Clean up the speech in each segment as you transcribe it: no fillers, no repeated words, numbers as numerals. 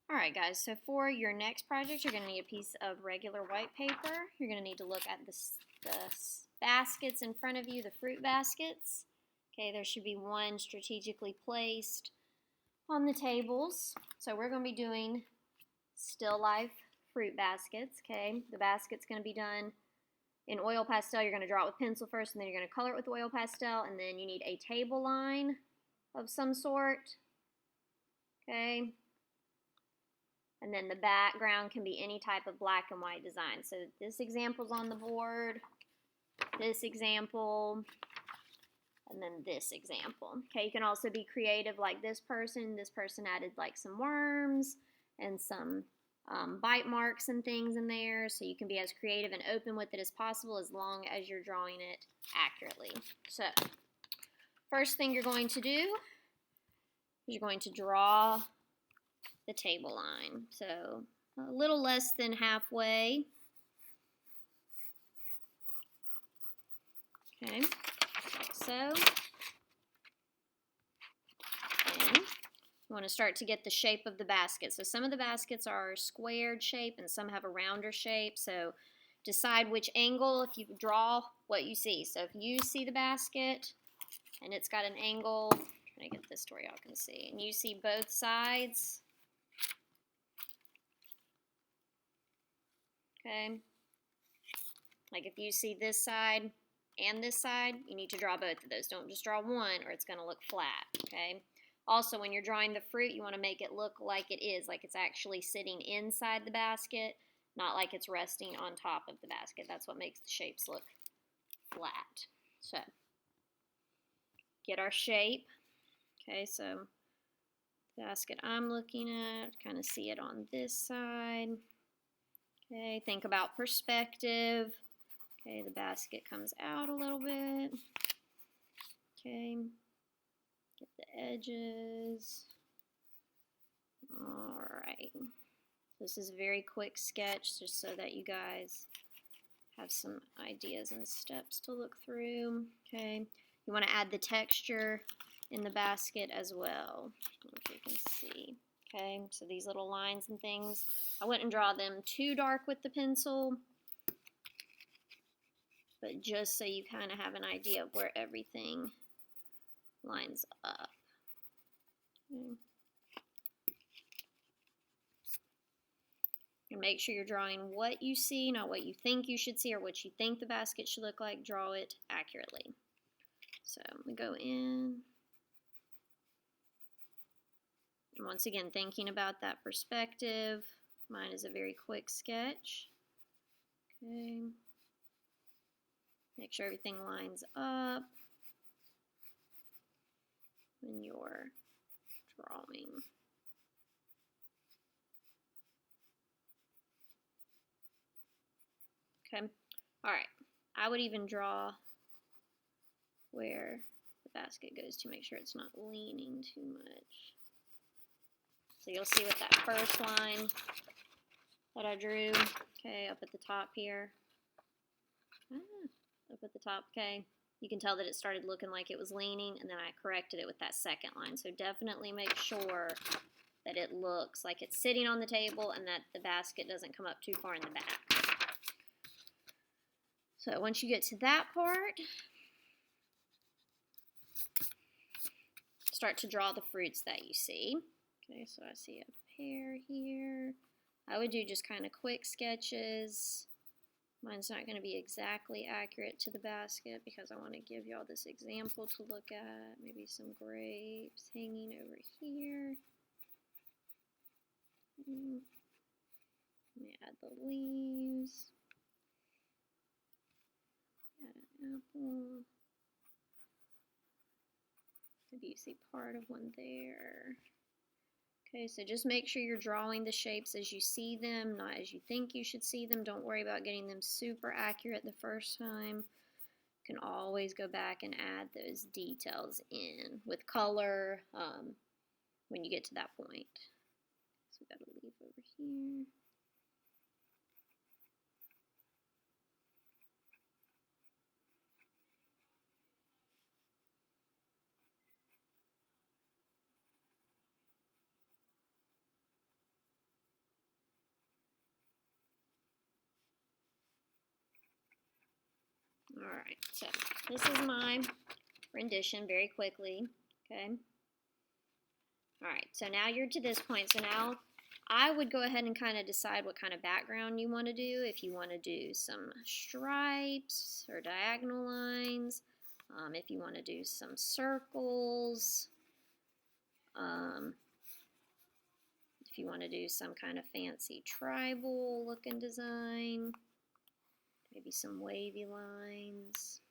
Alright guys, so for your next project, you're going to need a piece of regular white paper. You're going to need to look at the baskets in front of you, the fruit baskets. Okay, there should be one strategically placed on the tables. So we're going to be doing still life fruit baskets. Okay, the basket's going to be done in oil pastel. You're going to draw it with pencil first, and then you're going to color it with oil pastel, and then you need a table line of some sort. Okay. And then the background can be any type of black and white design. So this example's on the board, this example, and then this example. Okay, you can also be creative like this person. This person added like some worms and some bite marks and things in there. So you can be as creative and open with it as possible as long as you're drawing it accurately. So first thing you're going to do is you're going to draw the table line. So a little less than halfway. Okay, like so. And you want to start to get the shape of the basket. So some of the baskets are squared shape and some have a rounder shape. So decide which angle if you draw what you see. So if you see the basket and it's got an angle, I'm trying to get this to where y'all can see, and you see both sides. Okay, like if you see this side and this side, you need to draw both of those. Don't just draw one or it's going to look flat. Okay. Also, when you're drawing the fruit, you want to make it look like it is, like it's actually sitting inside the basket, not like it's resting on top of the basket. That's what makes the shapes look flat. So, get our shape. Okay, so the basket I'm looking at, kind of see it on this side. Okay, think about perspective. Okay, the basket comes out a little bit. Okay, get the edges. Alright, this is a very quick sketch just so that you guys have some ideas and steps to look through. Okay, you want to add the texture in the basket as well, if you can see. Okay, so these little lines and things, I wouldn't draw them too dark with the pencil, but just so you kind of have an idea of where everything lines up. Okay. And make sure you're drawing what you see, not what you think you should see or what you think the basket should look like. Draw it accurately. So we go in. And once again, thinking about that perspective. Mine is a very quick sketch. Okay. Make sure everything lines up when you're drawing. Okay. All right. I would even draw where the basket goes to make sure it's not leaning too much. So you'll see with that first line that I drew, okay, up at the top here. Up at the top, okay. You can tell that it started looking like it was leaning, and then I corrected it with that second line. So definitely make sure that it looks like it's sitting on the table and that the basket doesn't come up too far in the back. So once you get to that part, start to draw the fruits that you see. Okay, so I see a pear here. I would do just kind of quick sketches. Mine's not going to be exactly accurate to the basket because I want to give y'all this example to look at. Maybe some grapes hanging over here. Let me add the leaves. Add an apple. Maybe you see part of one there. Okay, so just make sure you're drawing the shapes as you see them, not as you think you should see them. Don't worry about getting them super accurate the first time. You can always go back and add those details in with color when you get to that point. So we've got a leaf over here. Alright, so this is my rendition very quickly, okay? Alright, so now you're to this point, so now I would go ahead and kind of decide what kind of background you want to do. If you want to do some stripes or diagonal lines, if you want to do some circles, if you want to do some kind of fancy tribal looking design, maybe some wavy lines.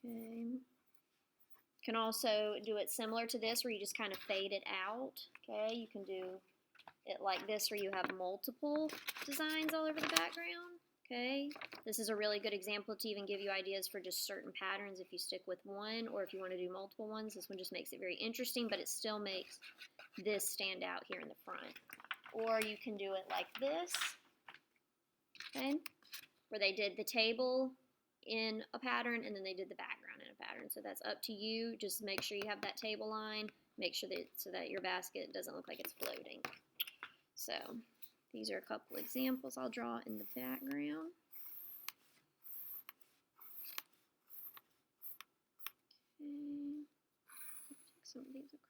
Okay. You can also do it similar to this where you just kind of fade it out. Okay, you can do it like this where you have multiple designs all over the background. Okay, this is a really good example to even give you ideas for just certain patterns if you stick with one, or if you want to do multiple ones. This one just makes it very interesting, but it still makes this stand out here in the front. Or you can do it like this, okay, where they did the table in a pattern and then they did the background in a pattern. So that's up to you. Just make sure you have that table line. Make sure that so that your basket doesn't look like it's floating. So these are a couple examples I'll draw in the background. Okay. Take some of these across.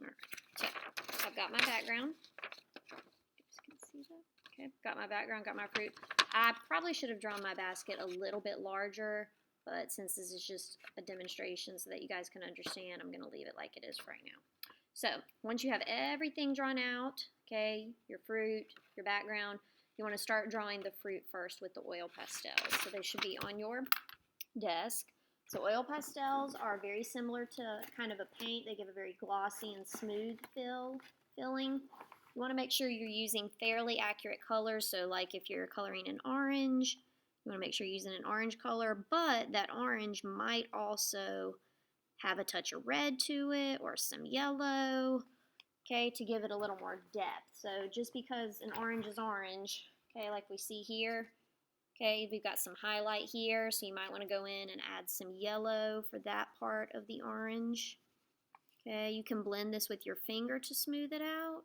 Alright, so I've got my background. Can see that. Okay, got my background, got my fruit. I probably should have drawn my basket a little bit larger, but since this is just a demonstration so that you guys can understand, I'm going to leave it like it is for right now. So once you have everything drawn out, okay, your fruit, your background, you want to start drawing the fruit first with the oil pastels. So they should be on your desk. So oil pastels are very similar to kind of a paint. They give a very glossy and smooth filling. You want to make sure you're using fairly accurate colors. So like if you're coloring an orange, you want to make sure you're using an orange color, but that orange might also have a touch of red to it or some yellow, okay, to give it a little more depth. So just because an orange is orange, okay, like we see here, okay, we've got some highlight here, so you might want to go in and add some yellow for that part of the orange. Okay, you can blend this with your finger to smooth it out,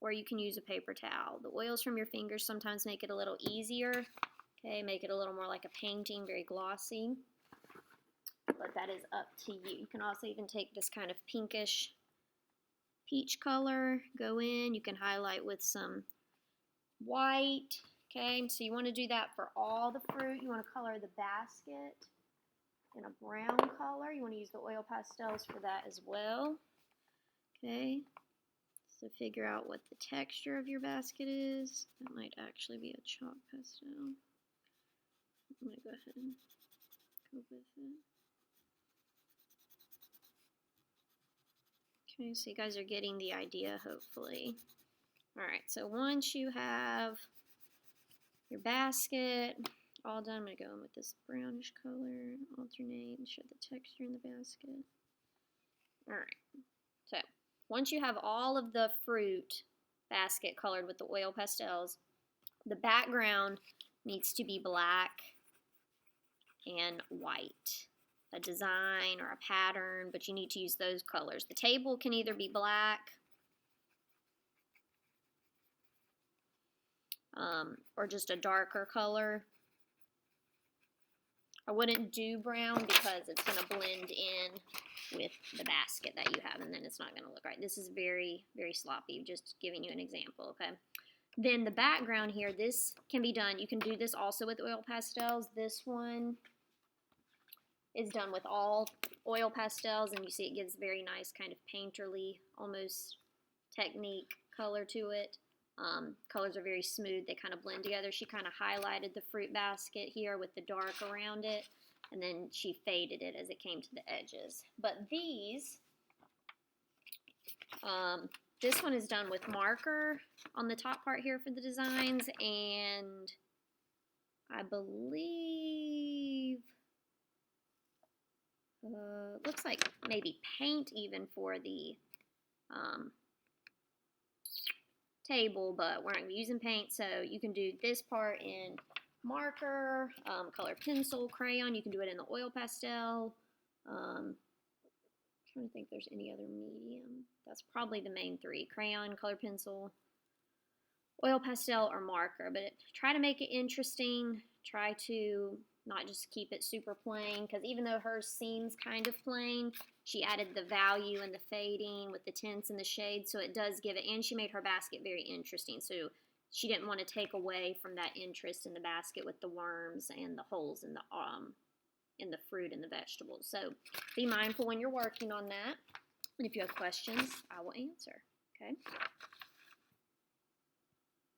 or you can use a paper towel. The oils from your fingers sometimes make it a little easier, okay, make it a little more like a painting, very glossy, but that is up to you. You can also even take this kind of pinkish peach color, go in, you can highlight with some white, okay, so you want to do that for all the fruit. You want to color the basket in a brown color. You want to use the oil pastels for that as well, okay. So figure out what the texture of your basket is. That might actually be a chalk pastel. I'm going to go ahead and go with it. Okay, so you guys are getting the idea, hopefully. Alright, so once you have your basket all done, I'm going to go in with this brownish color, alternate, and show the texture in the basket. Alright, so once you have all of the fruit basket colored with the oil pastels, the background needs to be black and white. A design or a pattern, but you need to use those colors. The table can either be black or just a darker color. I wouldn't do brown because it's going to blend in with the basket that you have, and then it's not going to look right. This is very, very sloppy, just giving you an example, okay? Then the background here, this can be done. You can do this also with oil pastels. This one is done with all oil pastels, and you see it gives very nice kind of painterly, almost technique color to it. Colors are very smooth. They kind of blend together. She kind of highlighted the fruit basket here with the dark around it, and then she faded it as it came to the edges. But these, this one is done with marker on the top part here for the designs, and I believe looks like maybe paint even for the table, but we're not going to be using paint, so you can do this part in marker, color pencil, crayon. You can do it in the oil pastel. Trying to think if there's any other medium. That's probably the main three: crayon, color pencil, oil pastel, or marker. But try to make it interesting. Try to not just keep it super plain, because even though hers seems kind of plain, she added the value and the fading with the tints and the shades, so it does give it, and she made her basket very interesting, so she didn't want to take away from that interest in the basket with the worms and the holes in the fruit and the vegetables. So be mindful when you're working on that, and if you have questions, I will answer. Okay.